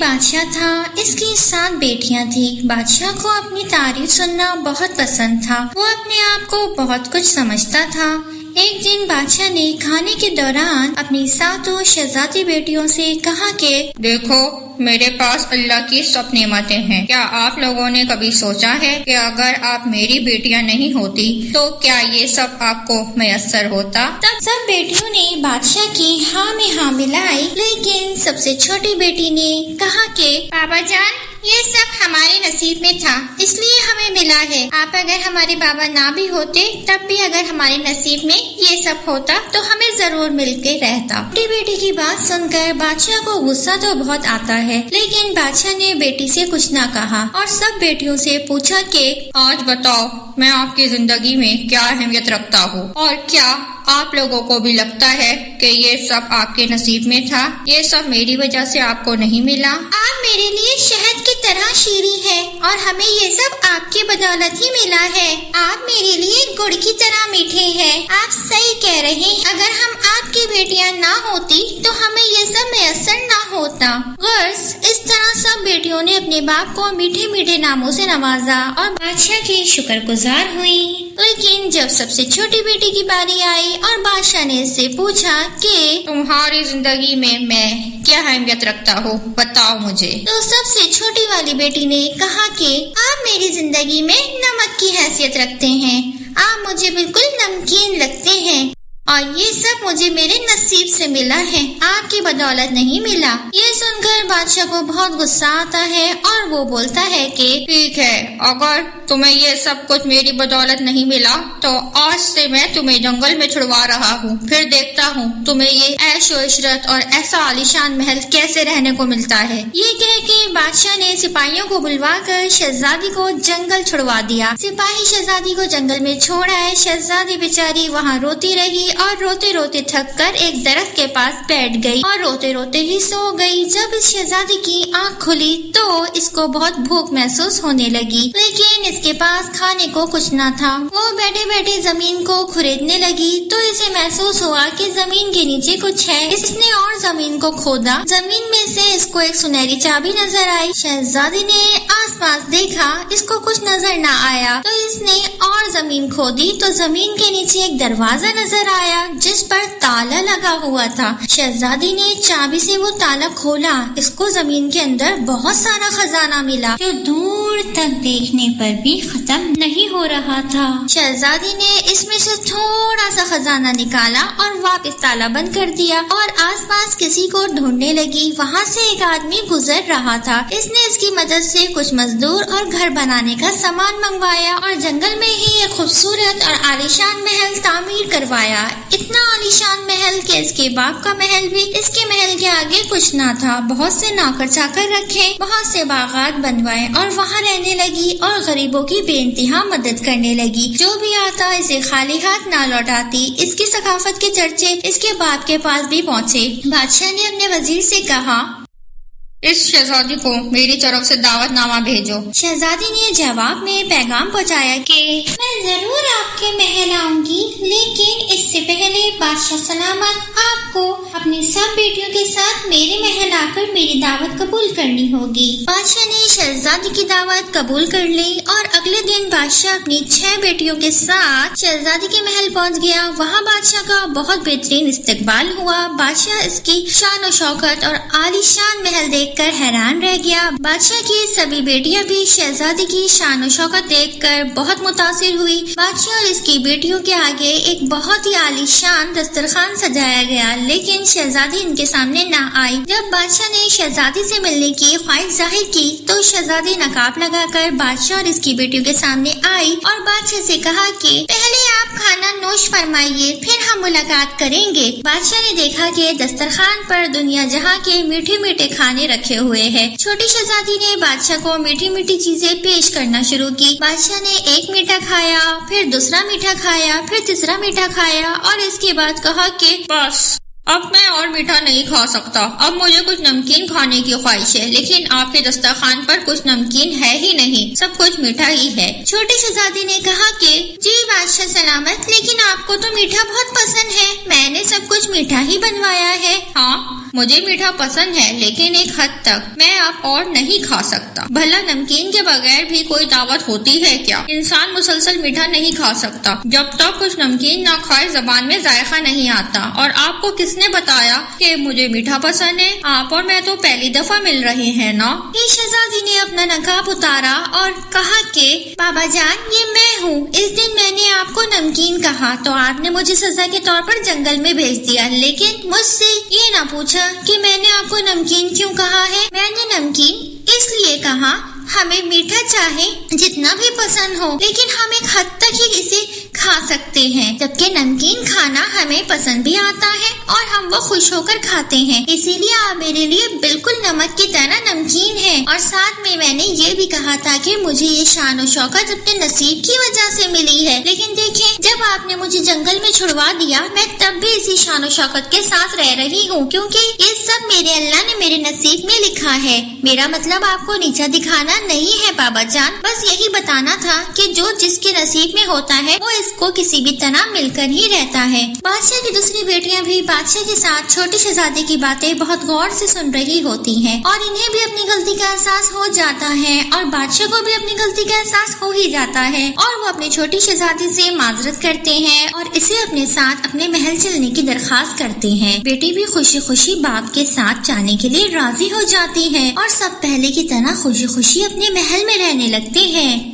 بادشاہ تھا، اس کی 7 بیٹیاں تھیں۔ بادشاہ کو اپنی تعریف سننا بہت پسند تھا، وہ اپنے آپ کو بہت کچھ سمجھتا تھا۔ ایک دن بادشاہ نے کھانے کے دوران اپنی 7 شہزادی بیٹیوں سے کہا کہ دیکھو، میرے پاس اللہ کی سب نعمتیں ہیں۔ کیا آپ لوگوں نے کبھی سوچا ہے کہ اگر آپ میری بیٹیاں نہیں ہوتی تو کیا یہ سب آپ کو میسر ہوتا؟ تب سب بیٹیوں نے بادشاہ کی ہاں میں ہاں ملائی، لیکن سب سے چھوٹی بیٹی نے کہا کہ بابا جان، یہ سب ہمارے نصیب میں تھا، اس لیے ہمیں ملا ہے۔ آپ اگر ہمارے بابا نہ بھی ہوتے تب بھی اگر ہمارے نصیب میں یہ سب ہوتا تو ہمیں ضرور مل کے رہتا۔ چھوٹی بیٹی کی بات سن کر بادشاہ کو غصہ تو بہت آتا ہے، لیکن بادشاہ نے بیٹی سے کچھ نہ کہا اور سب بیٹیوں سے پوچھا کہ آج بتاؤ، میں آپ کی زندگی میں کیا اہمیت رکھتا ہوں، اور کیا آپ لوگوں کو بھی لگتا ہے کہ یہ سب آپ کے نصیب میں تھا؟ یہ سب میری وجہ سے آپ کو نہیں ملا؟ آپ میرے لیے شہد کی طرح شیریں ہے اور ہمیں یہ سب آپ کی بدولت ہی ملا ہے۔ آپ میرے لیے گڑ کی طرح میٹھے ہیں۔ آپ صحیح کہہ رہے ہیں، اگر ہم آپ کی بیٹیاں نہ ہوتی تو ہمیں یہ سب میسر نہ ہوتا۔ غرض اس طرح سب بیٹیوں نے اپنے باپ کو میٹھے میٹھے ناموں سے نوازا اور بادشاہ کی شکر گزار ہوئی۔ لیکن جب سب سے چھوٹی بیٹی کی باری آئی اور بادشاہ نے اس سے پوچھا کہ تمہاری زندگی میں کیا اہمیت رکھتا ہوں، بتاؤ مجھے۔ تو سب سے چھوٹی والی بیٹی نے کہا کہ آپ میری زندگی میں نمک کی حیثیت رکھتے ہیں، آپ مجھے بالکل نمکین لگتے ہیں اور یہ سب مجھے میرے نصیب سے ملا ہے، آپ کی بدولت نہیں ملا۔ یہ سن کر بادشاہ کو بہت غصہ آتا ہے اور وہ بولتا ہے کہ ٹھیک ہے، اگر تمہیں یہ سب کچھ میری بدولت نہیں ملا تو آج سے میں تمہیں جنگل میں چھڑوا رہا ہوں، پھر دیکھتا ہوں تمہیں یہ عیش و عشرت اور ایسا عالیشان محل کیسے رہنے کو ملتا ہے۔ یہ کہہ کے بادشاہ نے سپاہیوں کو بلوا کر شہزادی کو جنگل چھڑوا دیا۔ سپاہی شہزادی کو جنگل میں چھوڑ آئے، شہزادی بیچاری وہاں روتی رہی اور روتے روتے تھک کر ایک درخت کے پاس بیٹھ گئی اور روتے روتے ہی سو گئی۔ جب اس شہزادی کی آنکھ کھلی تو اس کو بہت بھوک محسوس ہونے لگی، لیکن اس کے پاس کھانے کو کچھ نہ تھا۔ وہ بیٹھے بیٹھے زمین کو کھریدنے لگی تو اسے محسوس ہوا کہ زمین کے نیچے کچھ ہے۔ اس نے اور زمین کو کھودا، زمین میں سے اس کو ایک سنہری چابی نظر آئی۔ شہزادی نے آس پاس دیکھا، اس کو کچھ نظر نہ آیا تو اس نے اور زمین کھودی تو زمین کے نیچے ایک دروازہ نظر آیا جس پر تالا لگا ہوا تھا۔ شہزادی نے چابی سے وہ تالا کھولا، اس کو زمین کے اندر بہت سارا خزانہ ملا جو دور تک دیکھنے پر بھی ختم نہیں ہو رہا تھا۔ شہزادی نے اس میں سے تھوڑا سا خزانہ نکالا اور واپس تالا بند کر دیا اور آس پاس کسی کو ڈھونڈنے لگی۔ وہاں سے ایک آدمی گزر رہا تھا، اس نے اس کی مدد سے کچھ مزدور اور گھر بنانے کا سامان منگوایا اور جنگل میں ہی ایک خوبصورت اور عالیشان محل تعمیر کروایا۔ اتنا عالیشان محل کہ اس کے باپ کا محل بھی اس کے محل کے آگے کچھ نہ تھا۔ بہت سے نوکر چاکر رکھے، بہت سے باغات بنوائے اور وہاں رہنے لگی اور غریبوں کی بے انتہا مدد کرنے لگی۔ جو بھی آتا اسے خالی ہاتھ نہ لوٹاتی۔ اس کی ثقافت کے چرچے اس کے باپ کے پاس بھی پہنچے۔ بادشاہ نے اپنے وزیر سے کہا، اس شہزادی کو میری طرف سے دعوت نامہ بھیجو۔ شہزادی نے جواب میں پیغام پہنچایا کہ میں ضرور آپ کے محل آؤں گی، لیکن اس سے پہلے بادشاہ سلامت آپ کو اپنی سب بیٹیوں کے ساتھ میرے محل آ کر میری دعوت قبول کرنی ہوگی۔ بادشاہ نے شہزادی کی دعوت قبول کر لی اور اگلے دن بادشاہ اپنی 6 بیٹیوں کے ساتھ شہزادی کے محل پہنچ گیا۔ وہاں بادشاہ کا بہت بہترین استقبال ہوا۔ بادشاہ اس کی شان و شوکت اور عالیشان محل دیکھ کر حیران رہ گیا۔ بادشاہ کی سبھی بیٹیاں بھی شہزادی کی شان و شوکت دیکھ کر بہت متاثر ہوئی۔ بادشاہ اور اس کی بیٹیوں کے آگے ایک بہت ہی عالیشان دسترخوان سجایا گیا، لیکن شہزادی ان کے سامنے نہ آئی۔ جب بادشاہ نے شہزادی سے ملنے کی خواہش ظاہر کی تو شہزادی نقاب لگا کر بادشاہ اور اس کی بیٹیوں کے سامنے آئی اور بادشاہ سے کہا کہ پہلے آپ کھانا نوش فرمائیے، پھر ہم ملاقات کریں گے۔ بادشاہ نے دیکھا کہ دسترخوان پر دنیا جہاں کے میٹھے میٹھے کھانے رکھے ہوئے ہیں۔ چھوٹی شہزادی نے بادشاہ کو میٹھی میٹھی چیزیں پیش کرنا شروع کی۔ بادشاہ نے ایک میٹھا کھایا، پھر دوسرا میٹھا کھایا، پھر تیسرا میٹھا کھایا اور اس کے بعد کہا کہ بس اب میں اور میٹھا نہیں کھا سکتا، اب مجھے کچھ نمکین کھانے کی خواہش ہے، لیکن آپ کے دسترخوان پر کچھ نمکین ہے ہی نہیں، سب کچھ میٹھا ہی ہے۔ چھوٹی شہزادی نے کہا کہ جی بادشاہ سلامت، لیکن آپ کو تو میٹھا بہت پسند ہے، میں نے سب کچھ میٹھا ہی بنوایا ہے۔ ہاں مجھے میٹھا پسند ہے لیکن ایک حد تک، میں اب اور نہیں کھا سکتا۔ بھلا نمکین کے بغیر بھی کوئی دعوت ہوتی ہے کیا؟ انسان مسلسل میٹھا نہیں کھا سکتا، جب تک کچھ نمکین نہ کھائے زبان میں ذائقہ نہیں آتا۔ اور آپ کو کس نے بتایا کہ مجھے میٹھا پسند ہے؟ آپ اور میں تو پہلی دفعہ مل رہے ہیں نا۔ شہزادی نے اپنا نقاب اتارا اور کہا کہ بابا جان، یہ میں ہوں۔ اس دن میں نے آپ کو نمکین کہا تو آپ نے مجھے سزا کے طور پر جنگل میں بھیج دیا، لیکن مجھ سے یہ نہ پوچھا کہ میں نے آپ کو نمکین کیوں کہا ہے۔ میں نے نمکین اس لیے کہا، ہمیں میٹھا چاہے جتنا بھی پسند ہو لیکن ہم ایک حد تک ہی اسے کھا سکتے ہیں، جبکہ نمکین کھانا ہمیں پسند بھی آتا ہے اور ہم وہ خوش ہو کر کھاتے ہیں۔ اسی لیے آپ میرے لیے بالکل نمک کی طرح نمکین ہے۔ اور ساتھ میں نے یہ بھی کہا تھا کہ مجھے یہ شان و شوکت اپنے نصیب کی وجہ سے ملی ہے، لیکن دیکھیں جب آپ نے مجھے جنگل میں چھڑوا دیا میں تب بھی اسی شان و شوکت کے ساتھ رہ رہی ہوں، کیونکہ یہ سب میرے اللہ نے میرے نصیب میں لکھا ہے۔ میرا مطلب آپ کو نیچا دکھانا نہیں ہے بابا جان، بس یہی بتانا تھا کہ جو جس کے نصیب میں ہوتا ہے وہ اس کو کسی بھی طرح مل کر ہی رہتا ہے۔ بادشاہ کی دوسری بیٹیاں بھی بادشاہ کے ساتھ چھوٹی شہزادی کی باتیں بہت غور سے سن رہی ہوتی ہیں، اور انہیں بھی اپنی غلطی کا احساس ہو جاتا ہے اور بادشاہ کو بھی اپنی غلطی کا احساس ہو ہی جاتا ہے، اور وہ اپنی چھوٹی شہزادی سے معذرت کرتے ہیں اور اسے اپنے ساتھ اپنے محل چلنے کی درخواست کرتے ہیں۔ بیٹی بھی خوشی خوشی باپ کے ساتھ جانے کے لیے راضی ہو جاتی ہے اور سب پہلے کی طرح خوشی خوشی اپنے محل میں رہنے لگتے ہیں۔